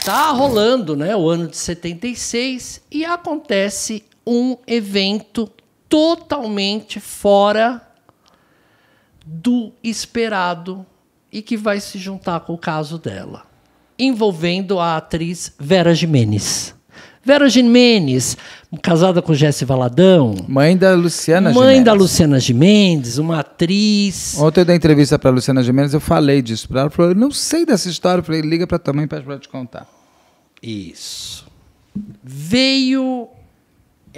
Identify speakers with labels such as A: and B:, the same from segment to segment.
A: tá rolando, né, o ano de 76 e acontece um evento totalmente fora do esperado e que vai se juntar com o caso dela, envolvendo a atriz Vera Giménez. Vera Giménez, casada com Jesse Valadão.
B: Mãe da Luciana
A: Mãe
B: Gimenez.
A: da Luciana Gimenez, uma atriz.
B: Ontem eu dei entrevista para a Luciana Gimenez, eu falei disso para ela. Ela falou, eu não sei dessa história. Eu falei, liga para tua mãe e pede para ela te contar.
A: Isso. Veio...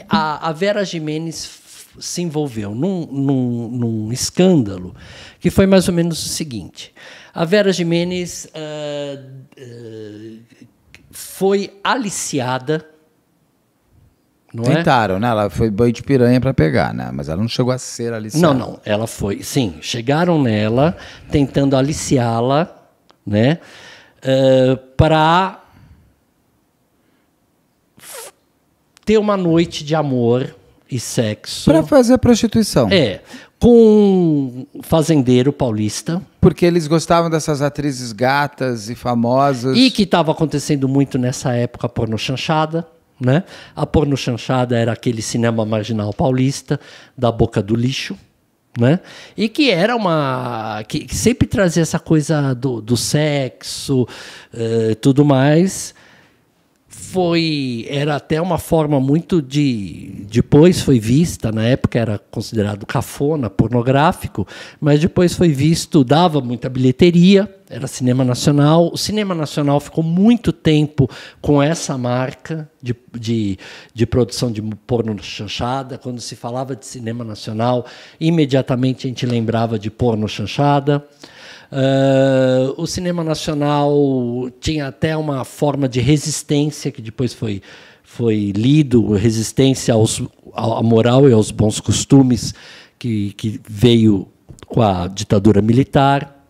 A: A Vera Giménez se envolveu num escândalo que foi mais ou menos o seguinte. A Vera Giménez foi aliciada. Não
B: Tentaram, né? Ela foi boi de piranha para pegar, né? Mas ela não chegou a ser aliciada.
A: Não. Ela foi... Sim, chegaram nela tentando aliciá-la, né? Para ter uma noite de amor e sexo.
B: Para fazer prostituição.
A: Com um fazendeiro paulista.
B: Porque eles gostavam dessas atrizes gatas e famosas.
A: E que estava acontecendo muito nessa época a pornochanchada, né? A pornochanchada era aquele cinema marginal paulista, da boca do lixo, né? E que era uma... que sempre trazia essa coisa do sexo, tudo mais. Era até uma forma muito depois foi vista, na época era considerado cafona, pornográfico, mas depois foi visto, dava muita bilheteria, era cinema nacional. O cinema nacional ficou muito tempo com essa marca de produção de porno chanchada. Quando se falava de cinema nacional, imediatamente a gente lembrava de porno chanchada. O cinema nacional tinha até uma forma de resistência, que depois foi lido, resistência à moral e aos bons costumes, que veio com a ditadura militar.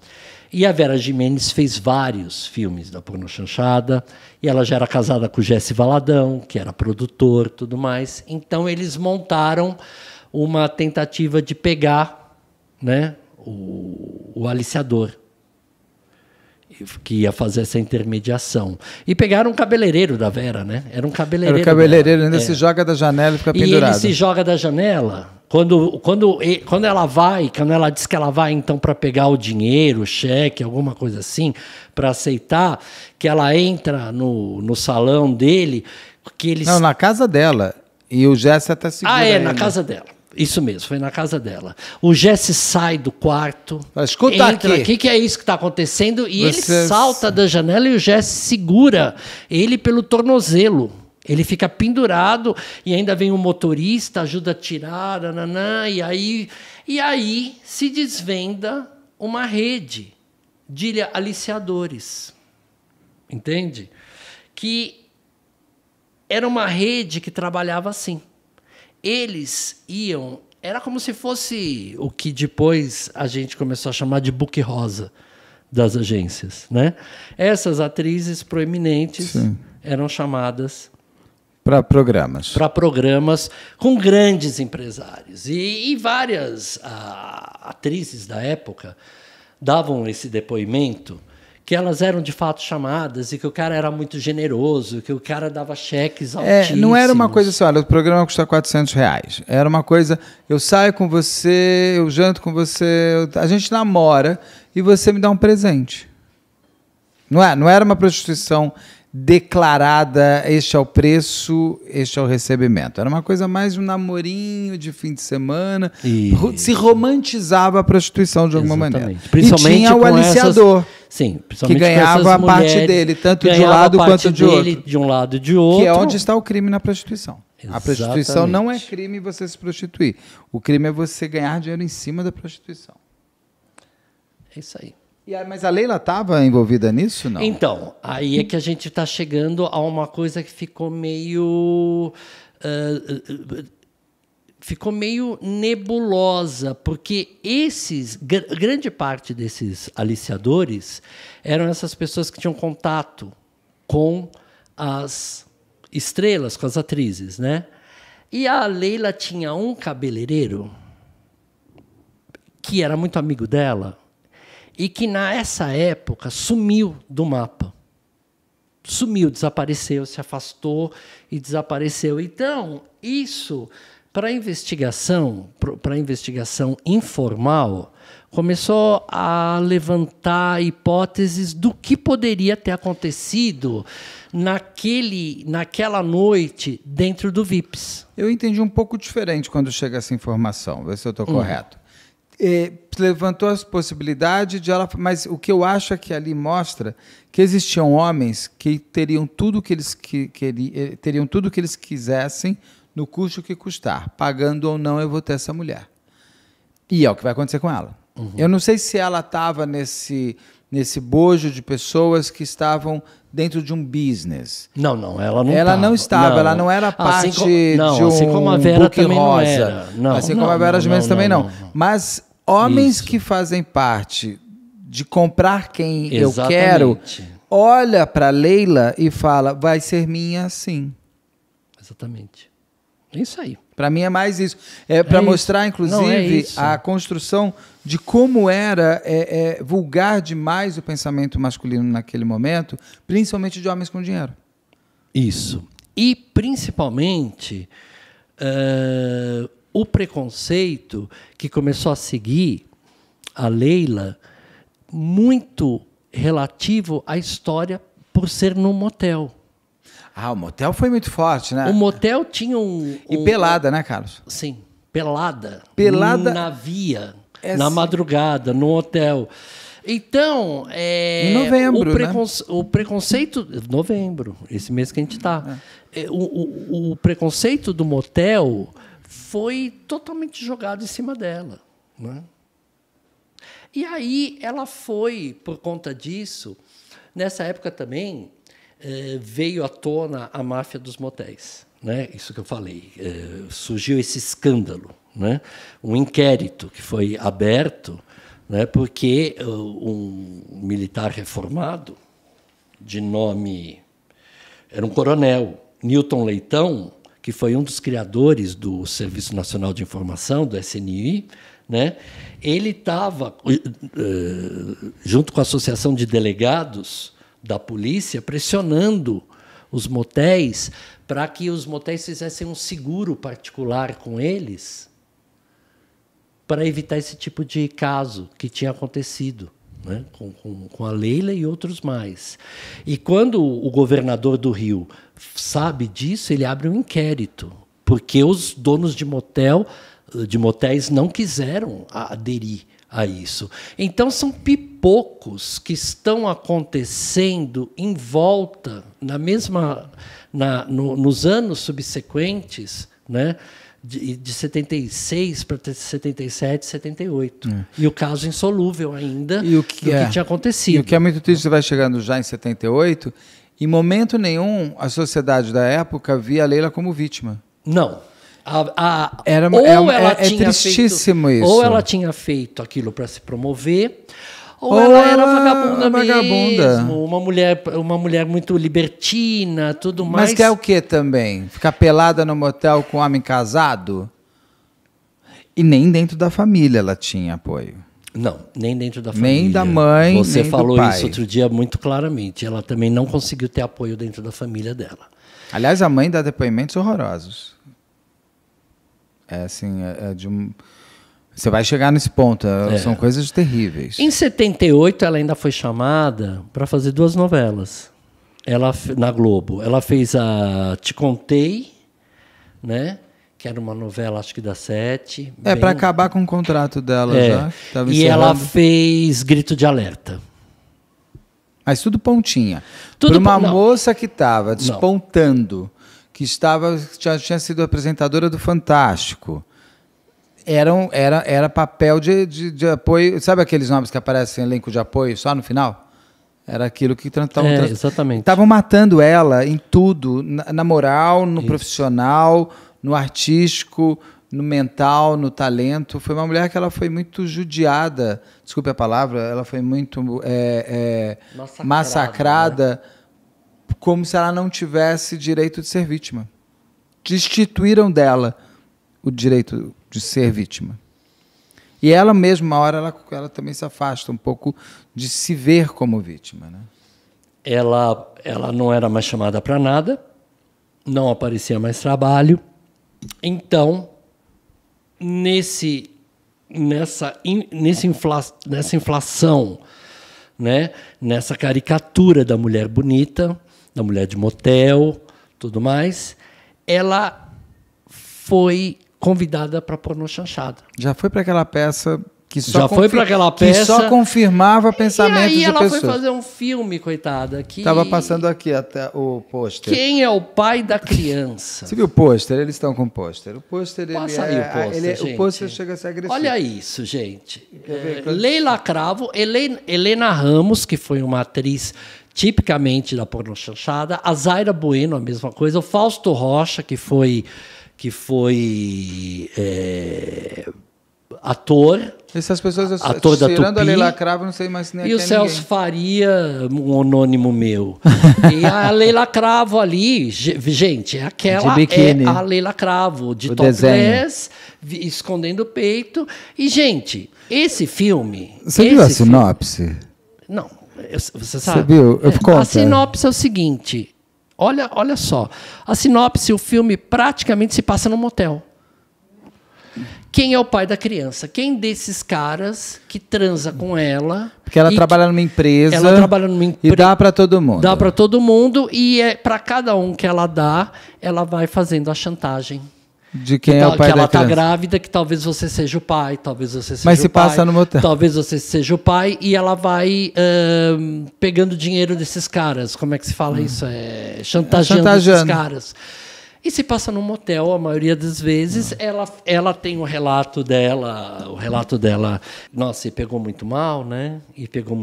A: E a Vera Giménez fez vários filmes da pornochanchada, e ela já era casada com o Jesse Valadão, que era produtor, tudo mais. Então eles montaram uma tentativa de pegar, né, o aliciador, que ia fazer essa intermediação. E pegaram um cabeleireiro da Vera, né? Era um cabeleireiro.
B: Era o cabeleireiro, ainda se joga da janela e fica pendurado.
A: E ele se joga da janela. Quando ela diz que ela vai, então, para pegar o dinheiro, o cheque, alguma coisa assim, para aceitar, que ela entra no salão dele, que eles...
B: Não, na casa dela. E o Jesse até segura
A: na casa dela. Isso mesmo, foi na casa dela. O Jesse sai do quarto.
B: Escuta
A: entra
B: aqui.
A: O que é isso que está acontecendo? E ele salta da janela e o Jesse segura ele pelo tornozelo. Ele fica pendurado e ainda vem um motorista, ajuda a tirar, e aí se desvenda uma rede de aliciadores. Entende? Que era uma rede que trabalhava assim. Eles iam... Era como se fosse o que depois a gente começou a chamar de book rosa das agências, né? Essas atrizes proeminentes eram chamadas...
B: Para programas.
A: Para programas com grandes empresários. E várias atrizes da época davam esse depoimento, que elas eram de fato chamadas e que o cara era muito generoso, que o cara dava cheques altíssimos.
B: Não era uma coisa assim, olha, o programa custa R$400. Era uma coisa, eu saio com você, eu janto com você, a gente namora e você me dá um presente. Não era uma prostituição declarada, este é o preço, este é o recebimento. Era uma coisa mais um namorinho de fim de semana. Se romantizava a prostituição de alguma maneira.
A: Principalmente
B: e tinha o aliciador,
A: principalmente
B: que ganhava a parte dele, tanto de um lado quanto de outro.
A: De um lado e de outro.
B: Que é onde está o crime na prostituição.
A: Exatamente.
B: A prostituição não é crime você se prostituir. O crime é você ganhar dinheiro em cima da prostituição.
A: É isso aí.
B: Mas a Leila estava envolvida nisso, não?
A: Então, aí é que a gente está chegando a uma coisa que ficou meio nebulosa, porque grande parte desses aliciadores eram essas pessoas que tinham contato com as estrelas, com as atrizes, né? E a Leila tinha um cabeleireiro que era muito amigo dela, e que, nessa época, sumiu do mapa. sumiu, desapareceu, se afastou e desapareceu. Então, isso, para investigação informal, começou a levantar hipóteses do que poderia ter acontecido naquela noite dentro do VIPs.
B: Eu entendi um pouco diferente quando chega essa informação, vê se eu estou correto. Levantou as possibilidades de ela, mas o que eu acho é que ali mostra que existiam homens que teriam tudo que eles teriam tudo que eles quisessem no custo que custar, pagando ou não, eu vou ter essa mulher. E é o que vai acontecer com ela. Eu não sei se ela estava nesse bojo de pessoas que estavam dentro de um business.
A: Não, ela não.
B: Ela não estava, ela não era parte de um
A: assim como a Vera
B: book
A: também
B: rosa.
A: Não era. Não,
B: assim como a Vera Gimenez também não. Mas homens que fazem parte de comprar quem eu quero, olha para Leila e fala, vai ser minha sim.
A: Exatamente. É isso aí.
B: Para mim é mais isso. É para mostrar, inclusive, a construção de como era vulgar demais o pensamento masculino naquele momento, principalmente de homens com dinheiro.
A: Isso. E, principalmente, o preconceito que começou a seguir a Leila, muito relativo à história por ser num motel.
B: O motel foi muito forte, né?
A: O motel tinha
B: E pelada, né, Carlos?
A: Sim, pelada.
B: Pelada.
A: Na via, na madrugada, no hotel. Então,
B: em novembro,
A: o preconceito... Novembro, esse mês que a gente está. O preconceito do motel foi totalmente jogado em cima dela. Né? E aí ela foi, por conta disso, nessa época também... veio à tona a máfia dos motéis, né? Isso que eu falei. Surgiu esse escândalo, né? Um inquérito que foi aberto, né? Porque um militar reformado, de nome... Era um coronel, Newton Leitão, que foi um dos criadores do Serviço Nacional de Informação, do SNI, né? Ele estava, junto com a Associação de Delegados da polícia, pressionando os motéis para que os motéis fizessem um seguro particular com eles para evitar esse tipo de caso que tinha acontecido, né? com a Leila e outros mais. E quando o governador do Rio sabe disso, ele abre um inquérito, porque os donos de motéis não quiseram aderir a isso. Então, são pipocos que estão acontecendo em volta, nos anos subsequentes, né, de 76 para 77, 78. E o caso insolúvel ainda do que tinha acontecido.
B: E o que é muito triste, você vai chegando já em 78, em momento nenhum a sociedade da época via a Leila como vítima.
A: Não.
B: Tristíssimo isso.
A: Ou ela tinha feito aquilo para se promover, ou ela era vagabunda mesmo, uma mulher muito libertina, tudo mais.
B: Mas quer o quê também? Ficar pelada no motel com um homem casado? E nem dentro da família ela tinha apoio.
A: Não, nem dentro da família.
B: Nem da mãe,
A: Você
B: nem
A: falou
B: do pai.
A: isso outro dia muito claramente. Ela também não conseguiu ter apoio dentro da família dela.
B: Aliás, a mãe dá depoimentos horrorosos. Você vai chegar nesse ponto, são coisas terríveis.
A: Em 78, ela ainda foi chamada para fazer 2 novelas na Globo. Ela fez a Te Contei, né? Que era uma novela, acho que da 7.
B: Para acabar com o contrato dela já.
A: E ela fez Grito de Alerta.
B: Mas tudo pontinha. Para uma moça que estava despontando... que tinha sido apresentadora do Fantástico. Era papel de apoio. Sabe aqueles nomes que aparecem em elenco de apoio só no final? Era aquilo que estavam...
A: exatamente.
B: Estavam matando ela em tudo, na moral, no profissional, no artístico, no mental, no talento. Foi uma mulher que ela foi muito judiada, desculpe a palavra, ela foi muito massacrada, né? Como se ela não tivesse direito de ser vítima. Destituíram dela o direito de ser vítima. E ela mesma, uma hora, ela também se afasta um pouco de se ver como vítima. Né?
A: ela não era mais chamada para nada, não aparecia mais trabalho. Então, nessa inflação, né? Nessa caricatura da mulher bonita, da mulher de motel, tudo mais, ela foi convidada para pornô chanchada.
B: Já foi para aquela peça que
A: só
B: confirmava pensamentos de pessoas. E aí
A: ela foi fazer um filme, coitada.
B: Estava passando aqui até o pôster.
A: Quem é o pai da criança?
B: Você viu o pôster? Eles estão com o pôster. O pôster,
A: Passa aí o pôster, gente.
B: O pôster chega a ser agressivo.
A: Olha isso, gente. Leila Cravo, Helena Ramos, que foi uma atriz tipicamente da porno chanchada, a Zaira Bueno, a mesma coisa, o Fausto Rocha, que foi ator.
B: Essas pessoas,
A: ator da
B: tirando
A: Tupi,
B: a Leila Cravo, não sei mais nem
A: e o Celso Faria, um anônimo meu. E a Leila Cravo ali, gente, é a Leila Cravo, de topless, escondendo o peito. E, gente, esse filme...
B: Você viu a sinopse?
A: Não, você sabe.
B: Você viu?
A: A sinopse é o seguinte, olha só. A sinopse, o filme praticamente se passa num motel. Quem é o pai da criança? Quem desses caras que transa com ela?
B: Porque ela trabalha numa empresa.
A: Ela trabalha numa empresa.
B: E dá para todo mundo.
A: Dá para todo mundo. E para cada um que ela dá, ela vai fazendo a chantagem.
B: De quem é o pai da criança.
A: Que ela está grávida, que talvez você seja o pai, talvez você seja o pai.
B: Mas se passa no motel.
A: Talvez você seja o pai. E ela vai pegando dinheiro desses caras. Como é que se fala isso? Chantageando esses caras. E se passa num motel, a maioria das vezes, ela tem o relato dela, nossa, e pegou muito mal, né? E ficou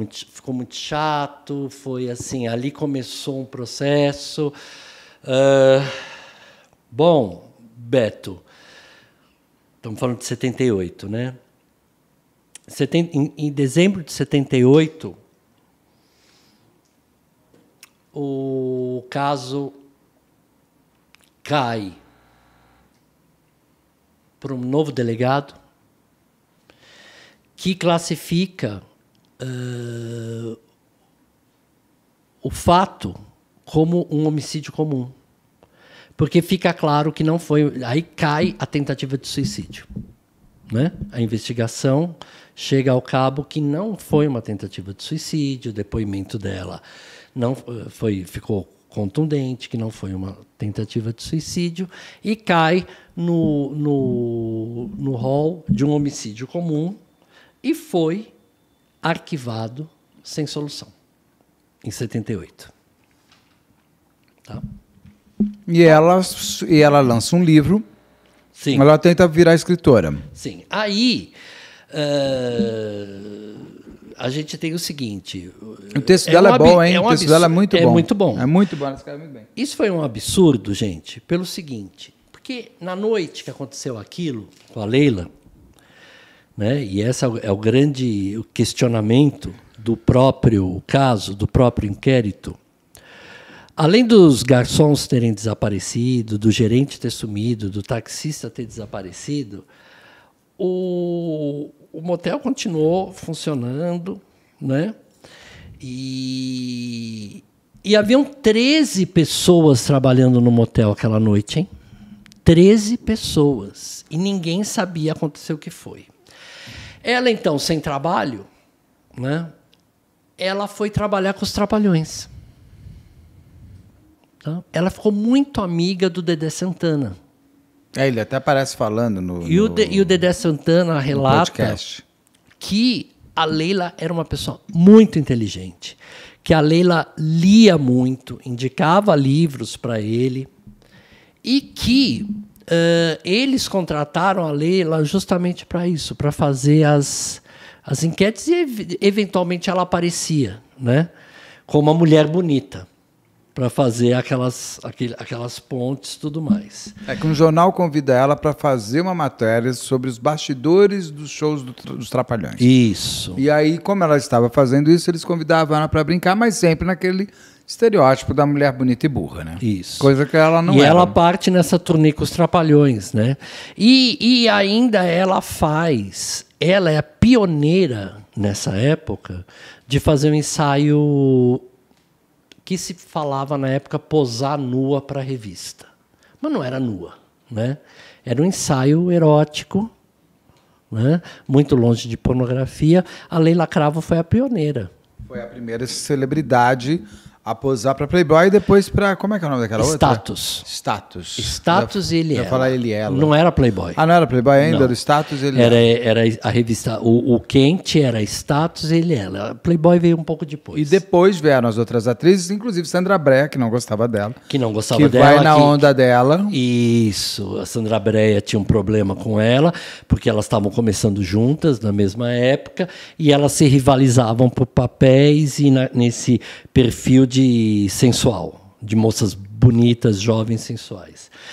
A: muito chato, foi assim, ali começou um processo. Bom, Beto, estamos falando de 78, né? Em dezembro de 78, o caso cai para um novo delegado que classifica o fato como um homicídio comum. Porque fica claro que não foi... Aí cai a tentativa de suicídio. Né? A investigação chega ao cabo que não foi uma tentativa de suicídio, o depoimento dela ficou contundente, que não foi uma tentativa de suicídio, e cai no rol de um homicídio comum e foi arquivado sem solução, em 78. Tá?
B: E ela lança um livro.
A: Sim.
B: Ela tenta virar escritora.
A: Sim. Aí... a gente tem o seguinte...
B: O texto dela é bom, hein? O texto dela é muito bom.
A: É muito bom.
B: É muito bom, ela escreve muito bem.
A: Isso foi um absurdo, gente, pelo seguinte... Porque na noite que aconteceu aquilo com a Leila, né, e esse é o grande questionamento do próprio caso, do próprio inquérito, além dos garçons terem desaparecido, do gerente ter sumido, do taxista ter desaparecido... O motel continuou funcionando, né? E haviam 13 pessoas trabalhando no motel aquela noite, hein? 13 pessoas. E ninguém sabia acontecer o que foi. Ela, então, sem trabalho, né? Ela foi trabalhar com os Trapalhões. Tá? Ela ficou muito amiga do Dedé Santana.
B: Ele até aparece falando no...
A: E o Dedé Santana relata que a Leila era uma pessoa muito inteligente, que a Leila lia muito, indicava livros para ele, e que eles contrataram a Leila justamente para isso, para fazer as enquetes, e eventualmente ela aparecia, né, como uma mulher bonita, para fazer aquelas pontes e tudo mais.
B: É que um jornal convida ela para fazer uma matéria sobre os bastidores dos shows dos Trapalhões.
A: Isso.
B: E aí, como ela estava fazendo isso, eles convidavam ela para brincar, mas sempre naquele estereótipo da mulher bonita e burra, né?
A: Isso.
B: Coisa que ela não era.
A: E ela parte nessa turnê com os Trapalhões, né? E ainda ela é a pioneira, nessa época, de fazer um ensaio que se falava na época posar nua para a revista. Mas não era nua, né? Era um ensaio erótico, né? Muito longe de pornografia. A Leila Cravo foi a pioneira.
B: Foi a primeira celebridade a posar para Playboy e depois para... Como é que é o nome daquela
A: Status.
B: outra? Status.
A: Status e Ele Ela.
B: Eu ia falar Ele Ela.
A: Não era Playboy.
B: Ah, não era Playboy ainda?
A: Não.
B: Era Status e Ele
A: Era a revista... O quente era Status e Ele Ela. Playboy veio um pouco depois.
B: E depois vieram as outras atrizes, inclusive Sandra Brea, que não gostava dela.
A: Que não gostava
B: que
A: dela.
B: Vai na onda dela.
A: Isso. A Sandra Brea tinha um problema com ela, porque elas estavam começando juntas na mesma época, e elas se rivalizavam por papéis e nesse perfil de sensual, de moças bonitas, jovens, sensuais.